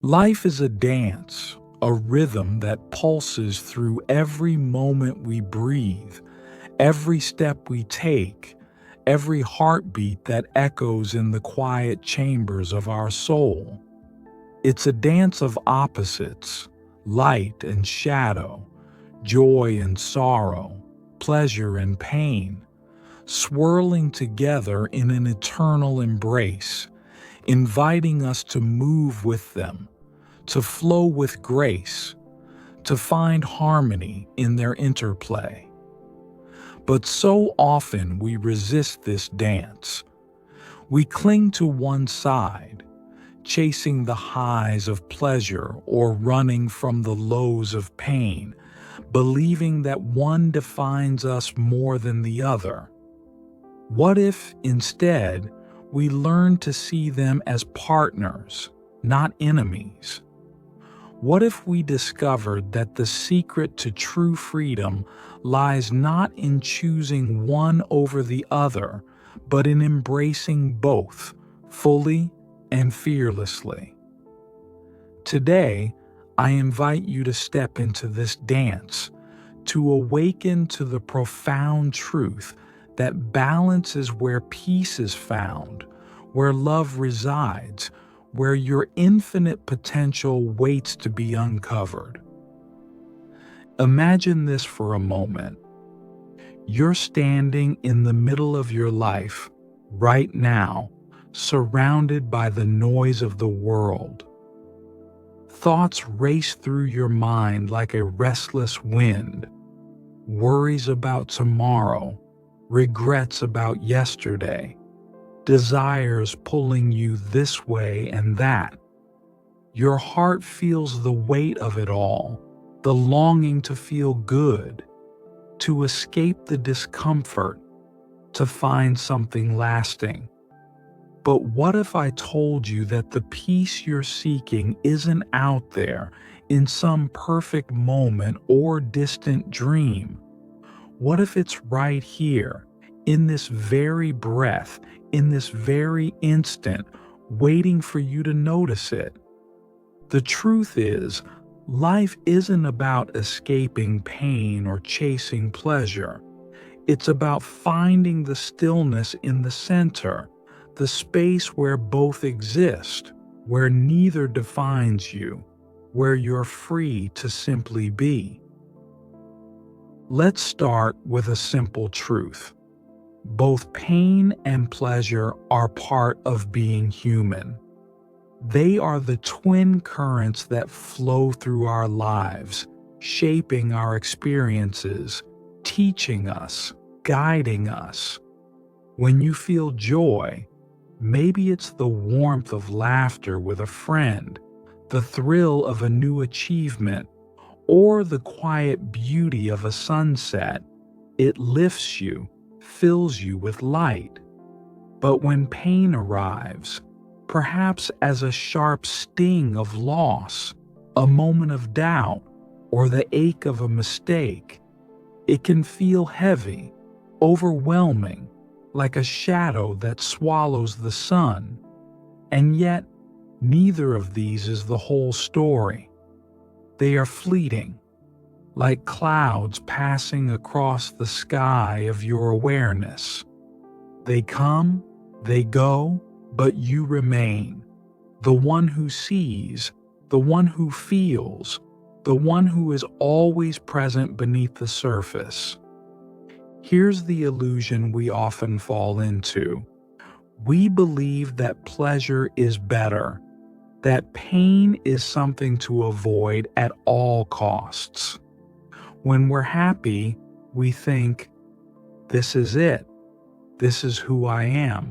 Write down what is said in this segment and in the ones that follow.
Life is a dance, a rhythm that pulses through every moment we breathe, every step we take, every heartbeat that echoes in the quiet chambers of our soul. It's a dance of opposites, light and shadow, joy and sorrow, pleasure and pain, swirling together in an eternal embrace, inviting us to move with them, to flow with grace, to find harmony in their interplay. But so often we resist this dance. We cling to one side, chasing the highs of pleasure or running from the lows of pain, believing that one defines us more than the other. What if, instead, we learn to see them as partners, not enemies? What if we discovered that the secret to true freedom lies not in choosing one over the other, but in embracing both, fully and fearlessly? Today, I invite you to step into this dance, to awaken to the profound truth that balance is where peace is found, where love resides, where your infinite potential waits to be uncovered. Imagine this for a moment. You're standing in the middle of your life, right now, surrounded by the noise of the world. Thoughts race through your mind like a restless wind. Worries about tomorrow, regrets about yesterday, desires pulling you this way and that. Your heart feels the weight of it all, the longing to feel good, to escape the discomfort, to find something lasting. But what if I told you that the peace you're seeking isn't out there in some perfect moment or distant dream? What if it's right here, in this very breath, in this very instant, waiting for you to notice it? The truth is, life isn't about escaping pain or chasing pleasure. It's about finding the stillness in the center, the space where both exist, where neither defines you, where you're free to simply be. Let's start with a simple truth. Both pain and pleasure are part of being human. They are the twin currents that flow through our lives, shaping our experiences, teaching us, guiding us. When you feel joy, maybe it's the warmth of laughter with a friend, the thrill of a new achievement, or the quiet beauty of a sunset. It lifts you, fills you with light. But when pain arrives, perhaps as a sharp sting of loss, a moment of doubt, or the ache of a mistake, it can feel heavy, overwhelming, like a shadow that swallows the sun. And yet, neither of these is the whole story. They are fleeting, like clouds passing across the sky of your awareness. They come, they go, but you remain, the one who sees, the one who feels, the one who is always present beneath the surface. Here's the illusion we often fall into. We believe that pleasure is better, that pain is something to avoid at all costs. When we're happy, we think, this is it. This is who I am.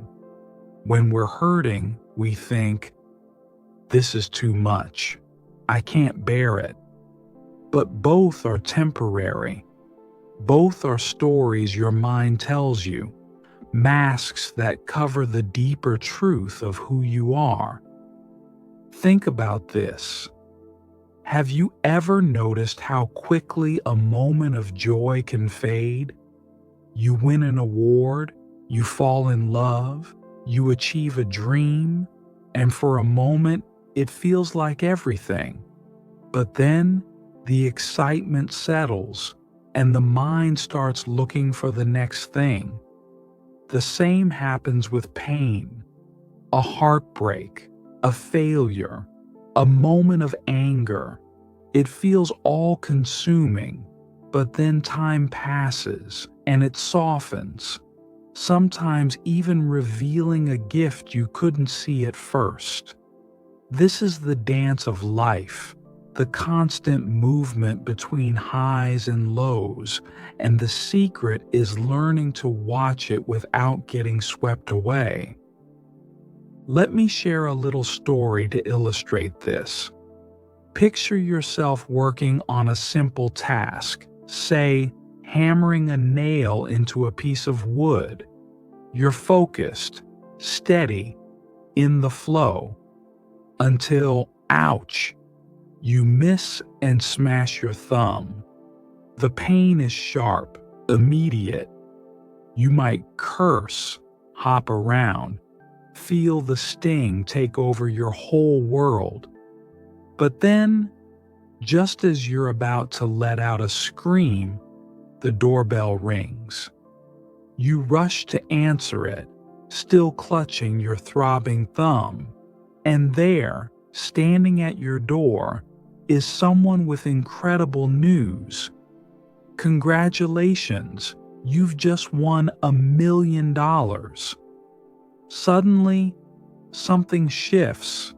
When we're hurting, we think, this is too much. I can't bear it. But both are temporary. Both are stories your mind tells you, masks that cover the deeper truth of who you are. Think about this. Have you ever noticed how quickly a moment of joy can fade? You win an award, you fall in love, you achieve a dream, and for a moment it feels like everything. But then the excitement settles and the mind starts looking for the next thing. The same happens with pain, a heartbreak, a failure, a moment of anger. It feels all-consuming, but then time passes and it softens, sometimes even revealing a gift you couldn't see at first. This is the dance of life, the constant movement between highs and lows, and the secret is learning to watch it without getting swept away. Let me share a little story to illustrate this. Picture yourself working on a simple task, say, hammering a nail into a piece of wood. You're focused, steady, in the flow, until, ouch, you miss and smash your thumb. The pain is sharp, immediate. You might curse, hop around, feel the sting take over your whole world. But then, just as you're about to let out a scream, the doorbell rings. You rush to answer it, still clutching your throbbing thumb. And there, standing at your door, is someone with incredible news. Congratulations, you've just won $1 million. Suddenly, something shifts.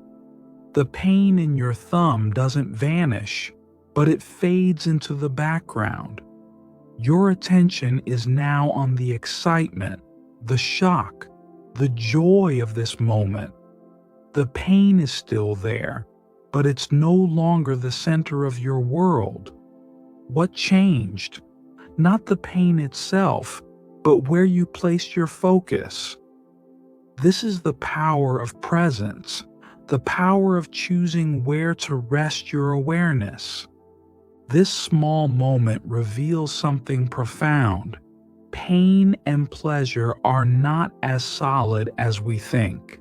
The pain in your thumb doesn't vanish, but it fades into the background. Your attention is now on the excitement, the shock, the joy of this moment. The pain is still there, but it's no longer the center of your world. What changed? Not the pain itself, but where you placed your focus. This is the power of presence, the power of choosing where to rest your awareness. This small moment reveals something profound. Pain and pleasure are not as solid as we think.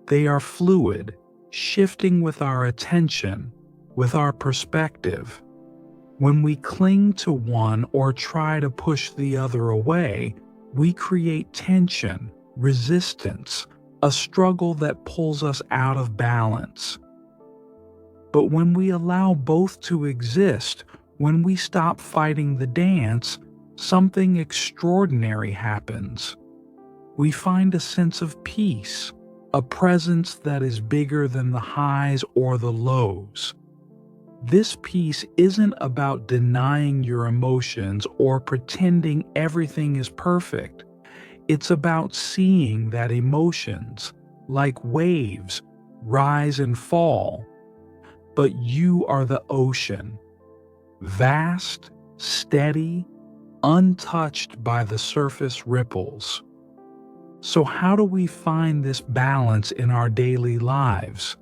They are fluid, shifting with our attention, with our perspective. When we cling to one or try to push the other away, we create tension, resistance, a struggle that pulls us out of balance. But when we allow both to exist, when we stop fighting the dance, something extraordinary happens. We find a sense of peace, a presence that is bigger than the highs or the lows. This peace isn't about denying your emotions or pretending everything is perfect. It's about seeing that emotions, like waves, rise and fall. But you are the ocean, vast, steady, untouched by the surface ripples. So how do we find this balance in our daily lives?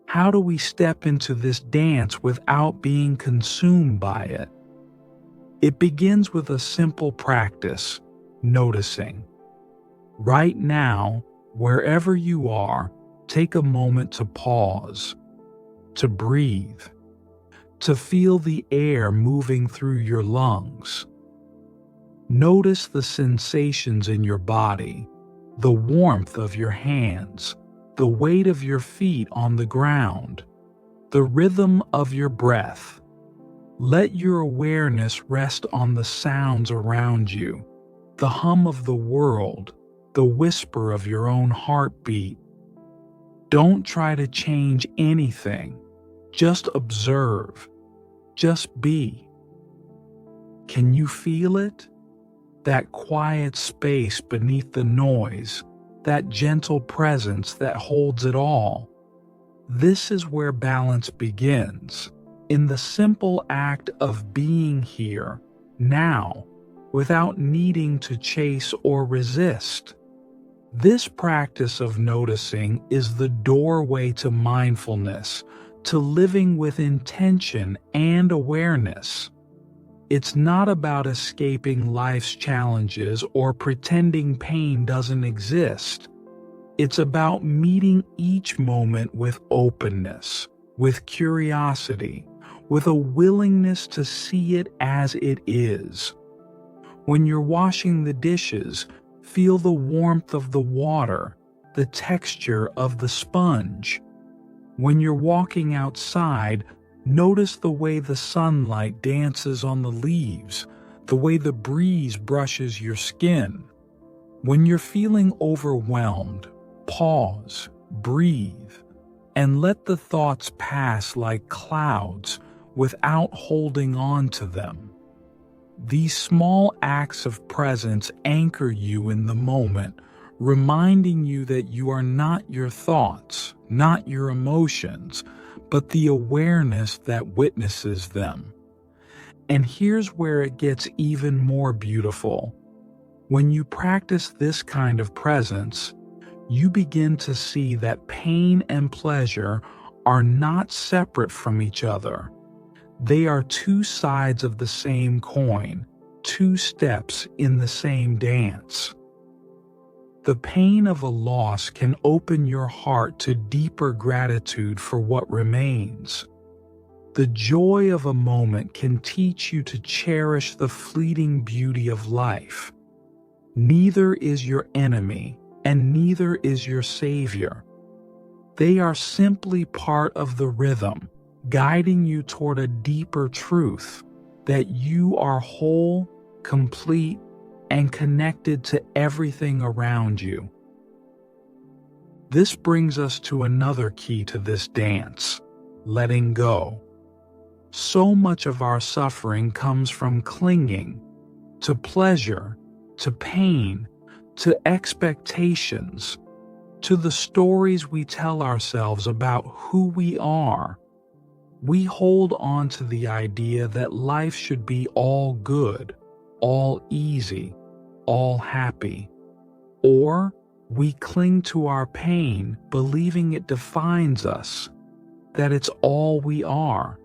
How do we step into this dance without being consumed by it? It begins with a simple practice, noticing. Right now, wherever you are, take a moment to pause, to breathe, to feel the air moving through your lungs. Notice the sensations in your body, the warmth of your hands, the weight of your feet on the ground, the rhythm of your breath. Let your awareness rest on the sounds around you, the hum of the world, the whisper of your own heartbeat. Don't try to change anything. Just observe. Just be. Can you feel it? That quiet space beneath the noise, that gentle presence that holds it all. This is where balance begins, in the simple act of being here, now, without needing to chase or resist. This practice of noticing is the doorway to mindfulness, to living with intention and awareness. It's not about escaping life's challenges or pretending pain doesn't exist. It's about meeting each moment with openness, with curiosity, with a willingness to see it as it is. When you're washing the dishes, feel the warmth of the water, the texture of the sponge. When you're walking outside, notice the way the sunlight dances on the leaves, the way the breeze brushes your skin. When you're feeling overwhelmed, pause, breathe, and let the thoughts pass like clouds without holding on to them. These small acts of presence anchor you in the moment, reminding you that you are not your thoughts, not your emotions, but the awareness that witnesses them. And here's where it gets even more beautiful. When you practice this kind of presence, you begin to see that pain and pleasure are not separate from each other. They are two sides of the same coin, two steps in the same dance. The pain of a loss can open your heart to deeper gratitude for what remains. The joy of a moment can teach you to cherish the fleeting beauty of life. Neither is your enemy, and neither is your savior. They are simply part of the rhythm, guiding you toward a deeper truth, that you are whole, complete, and connected to everything around you. This brings us to another key to this dance: letting go. So much of our suffering comes from clinging to pleasure, to pain, to expectations, to the stories we tell ourselves about who we are. We hold on to the idea that life should be all good, all easy, all happy. Or we cling to our pain, believing it defines us, that it's all we are.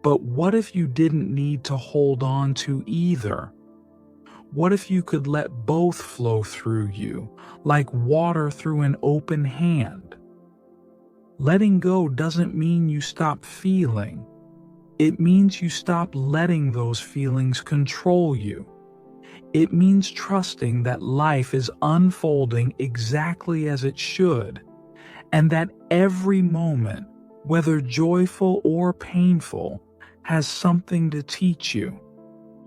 But what if you didn't need to hold on to either? What if you could let both flow through you, like water through an open hand? Letting go doesn't mean you stop feeling. It means you stop letting those feelings control you. It means trusting that life is unfolding exactly as it should, and that every moment, whether joyful or painful, has something to teach you.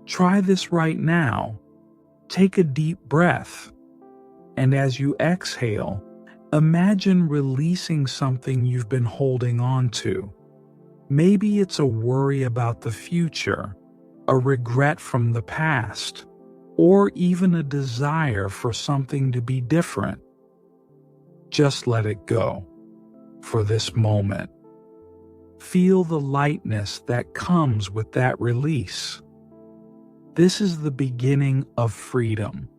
Try this right now. Take a deep breath, and as you exhale, imagine releasing something you've been holding on to. Maybe it's a worry about the future, a regret from the past, or even a desire for something to be different. Just let it go for this moment. Feel the lightness that comes with that release. This is the beginning of freedom,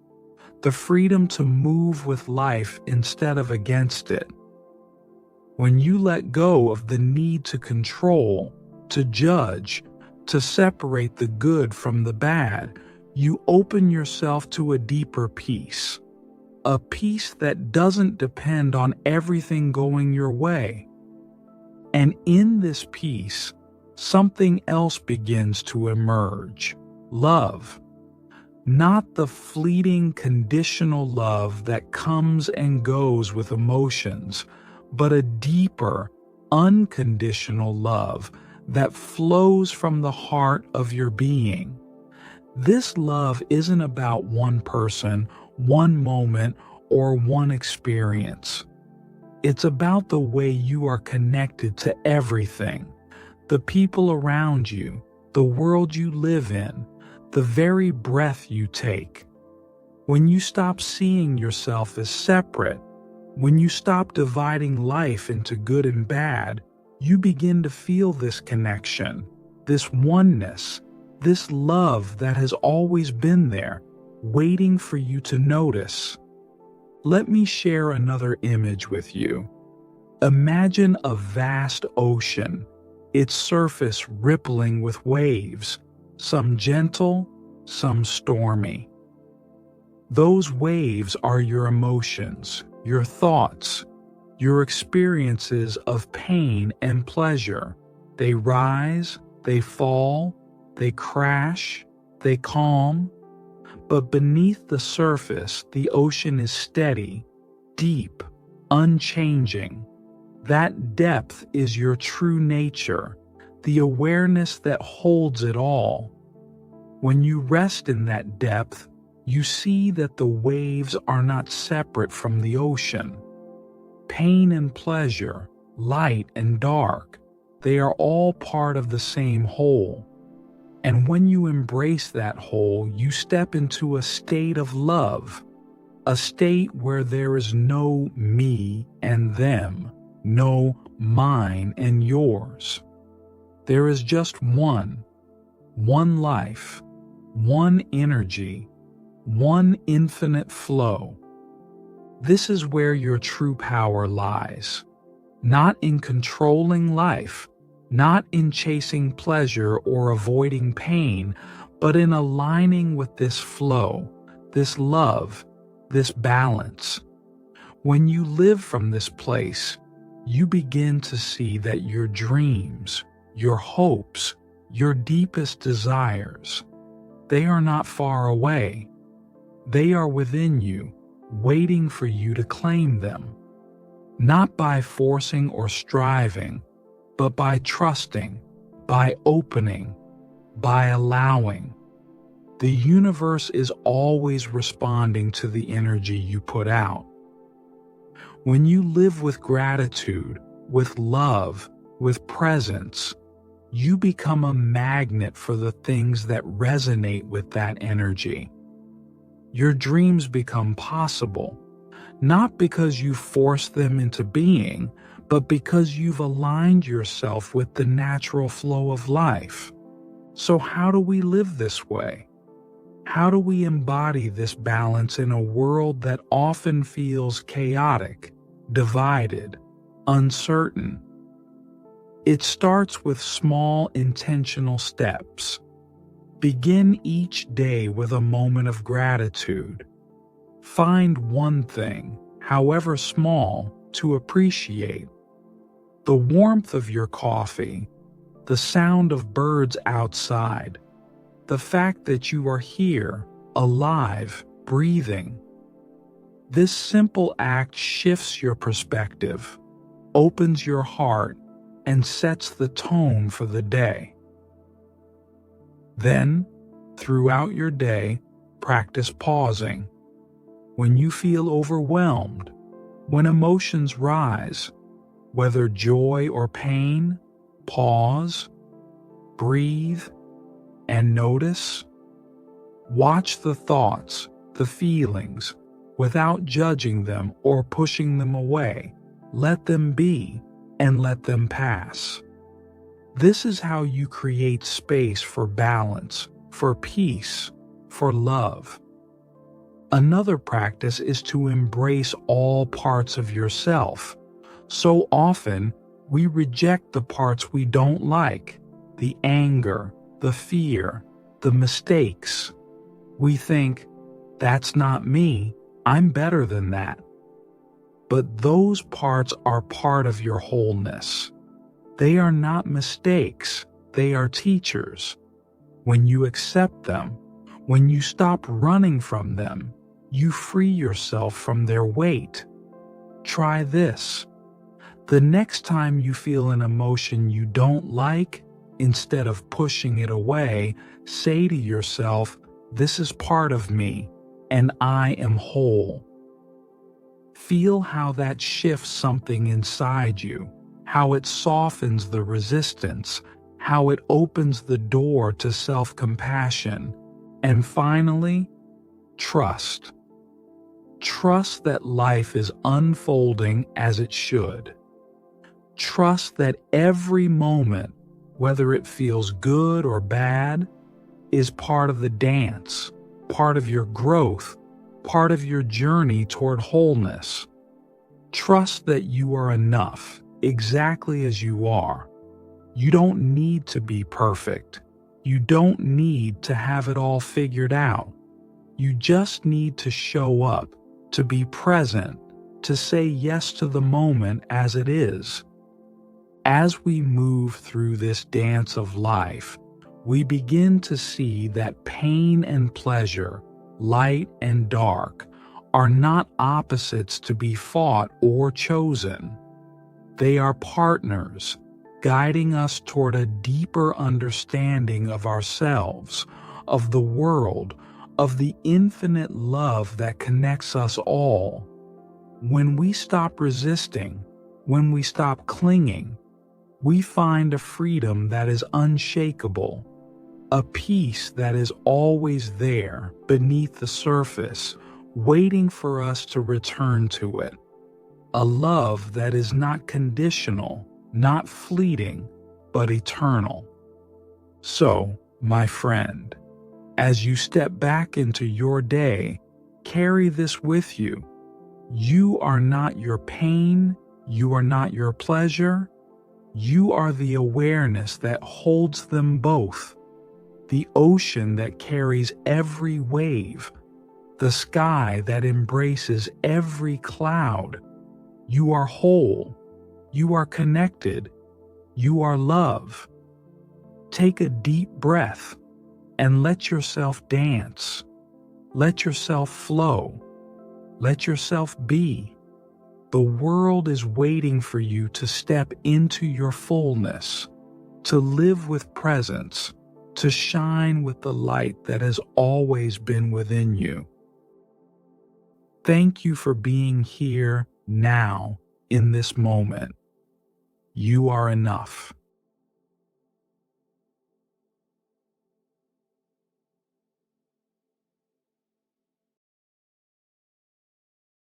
the freedom to move with life instead of against it. When you let go of the need to control, to judge, to separate the good from the bad, you open yourself to a deeper peace, a peace that doesn't depend on everything going your way. And in this peace, something else begins to emerge: love. Not the fleeting conditional love that comes and goes with emotions, but a deeper, unconditional love that flows from the heart of your being. This love isn't about one person, one moment, or one experience. It's about the way you are connected to everything, the people around you, the world you live in, the very breath you take. When you stop seeing yourself as separate, when you stop dividing life into good and bad, you begin to feel this connection, this oneness, this love that has always been there, waiting for you to notice. Let me share another image with you. Imagine a vast ocean, its surface rippling with waves, some gentle, some stormy. Those waves are your emotions, your thoughts, your experiences of pain and pleasure. They rise, they fall, they crash, they calm. But beneath the surface, the ocean is steady, deep, unchanging. That depth is your true nature, the awareness that holds it all. When you rest in that depth, you see that the waves are not separate from the ocean. Pain and pleasure, light and dark, they are all part of the same whole. And when you embrace that whole, you step into a state of love, a state where there is no me and them, no mine and yours. There is just one life, one energy, one infinite flow. This is where your true power lies, not in controlling life, not in chasing pleasure or avoiding pain, but in aligning with this flow, this love, this balance. When you live from this place, you begin to see that your dreams, your hopes, your deepest desires, they are not far away. They are within you, waiting for you to claim them, not by forcing or striving, but by trusting, by opening, by allowing. The universe is always responding to the energy you put out. When you live with gratitude, with love, with presence, you become a magnet for the things that resonate with that energy. Your dreams become possible, not because you force them into being, but because you've aligned yourself with the natural flow of life. So how do we live this way? How do we embody this balance in a world that often feels chaotic, divided, uncertain? It starts with small intentional steps. Begin each day with a moment of gratitude. Find one thing, however small, to appreciate. The warmth of your coffee, the sound of birds outside, the fact that you are here, alive, breathing. This simple act shifts your perspective, opens your heart, and sets the tone for the day. Then, throughout your day, practice pausing. When you feel overwhelmed, when emotions rise, whether joy or pain, pause, breathe, and notice. Watch the thoughts, the feelings, without judging them or pushing them away. Let them be and let them pass. This is how you create space for balance, for peace, for love. Another practice is to embrace all parts of yourself. So often, we reject the parts we don't like, the anger, the fear, the mistakes. We think, that's not me, I'm better than that. But those parts are part of your wholeness. They are not mistakes, they are teachers. When you accept them, when you stop running from them, you free yourself from their weight. Try this. The next time you feel an emotion you don't like, instead of pushing it away, say to yourself, this is part of me, and I am whole. Feel how that shifts something inside you, how it softens the resistance, how it opens the door to self-compassion. And finally, trust. Trust that life is unfolding as it should. Trust that every moment, whether it feels good or bad, is part of the dance, part of your growth, part of your journey toward wholeness. Trust that you are enough, exactly as you are. You don't need to be perfect. You don't need to have it all figured out. You just need to show up, to be present, to say yes to the moment as it is. As we move through this dance of life, we begin to see that pain and pleasure, light and dark, are not opposites to be fought or chosen. They are partners, guiding us toward a deeper understanding of ourselves, of the world, of the infinite love that connects us all. When we stop resisting, when we stop clinging, we find a freedom that is unshakable, a peace that is always there beneath the surface, waiting for us to return to it. A love that is not conditional, not fleeting, but eternal. So, my friend, as you step back into your day, carry this with you. You are not your pain, you are not your pleasure, you are the awareness that holds them both, the ocean that carries every wave, the sky that embraces every cloud. You are whole, you are connected, you are love. Take a deep breath and let yourself dance. Let yourself flow. Let yourself be. The world is waiting for you to step into your fullness, to live with presence, to shine with the light that has always been within you. Thank you for being here now in this moment. You are enough.